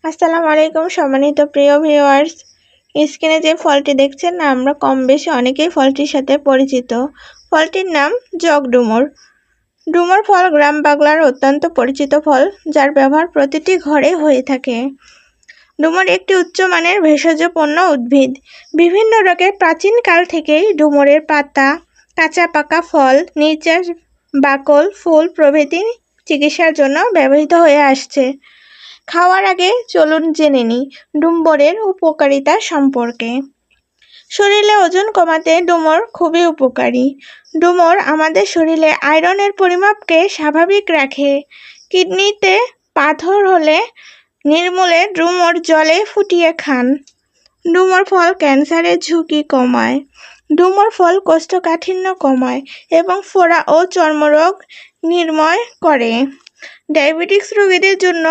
আসসালামু আলাইকুম সম্মানিত প্রিয় ভিউয়ার্স। স্ক্রিনে যে ফলটি দেখছেন না, আমরা কম বেশি অনেকেই ফলটির সাথে পরিচিত। ফলটির নাম জগ ডুমুর। ডুমুর ফল গ্রাম বাংলার অত্যন্ত পরিচিত ফল, যার ব্যবহার প্রতিটি ঘরে হয়ে থাকে। ডুমুর একটি উচ্চমানের ভেষজ পণ্য উদ্ভিদ। বিভিন্ন রোগের প্রাচীনকাল থেকেই ডুমুরের পাতা, কাঁচা পাকা ফল, নির্যাস, বাকল, ফুল প্রভৃতি চিকিৎসার জন্য ব্যবহৃত হয়ে আসছে। খাওয়ার আগে চলুন জেনে নিই ডুমুরের উপকারিতা সম্পর্কে। শরীরে ওজন কমাতে ডুমুর খুবই উপকারী। ডুমুর আমাদের শরীরে আয়রনের পরিমাপকে স্বাভাবিক রাখে। কিডনিতে পাথর হলে নির্মূলে ডুমুর জলে ফুটিয়ে খান। ডুমুর ফল ক্যান্সারের ঝুঁকি কমায়। ডুমুর ফল কোষ্ঠকাঠিন্য কমায় এবং ফোড়া ও চর্মরোগ নির্মূল করে। ডায়াবেটিস রোগীদের জন্য